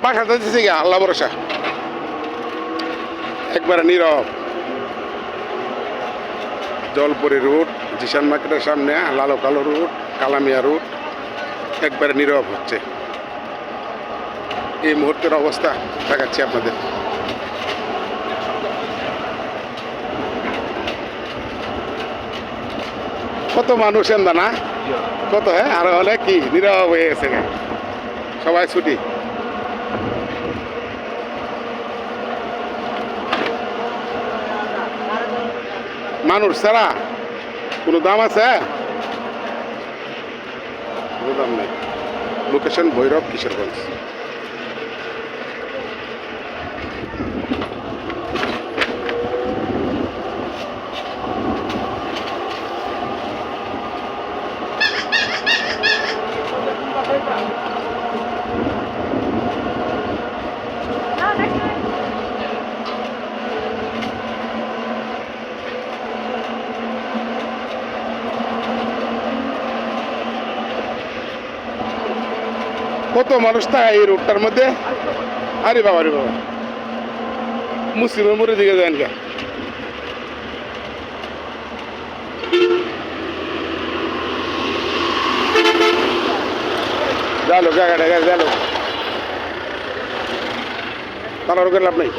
বাসা দিতেছে গিয়া আল্লাহ ভরসা একবারে নীরব। জলপরি রুট, জিশান মার্কেটের সামনে লালো কালো রুট, কালামিয়া রুট একবারে নীরব হচ্ছে। এই মুহূর্তের অবস্থা দেখাচ্ছি আপনাদের। কত মানুষ এন্দা না কত, হ্যাঁ আরো অনেক কি নীরব হয়ে গেছে, সবাই ছুটি। মানুষ ছাড়া কোনো দাম আছে? কোনো দাম নেই। লোকেশন ভৈরব, কিশোরগঞ্জ। কত মানুষ তা এই রোডটার মধ্যে। আরে বাবা, আরে বাবা, মুসলিমের মোড়ের দিকে যান কে? জালো জায়গাটা জালো, তার করে লাভ নাই।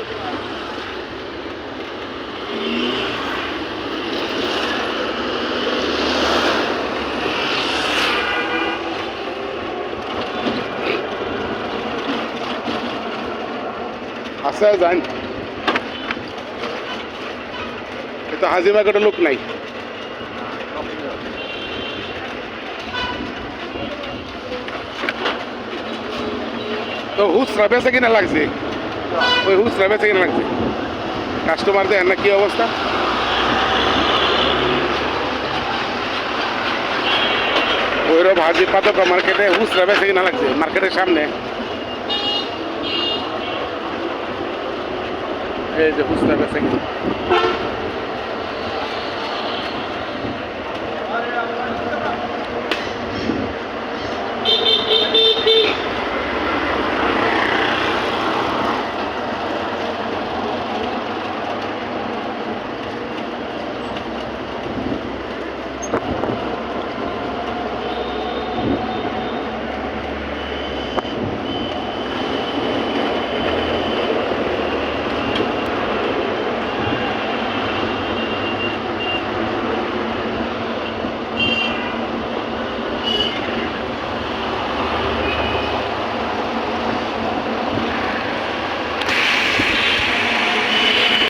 আছে যান, এটা হাজি মার্কেটের লোক নাই। তো হুসরা বেচে কিনা লাগছে, ওই হুসরা বেচে কিনা লাগছে। কাস্টমার দেখেন না কি অবস্থা। ওইরকম হাজি পাতক মার্কেটে হুসরা বেচে কিনা লাগছে, মার্কেটের সামনে এই যে হুসরা বেচে কিনা।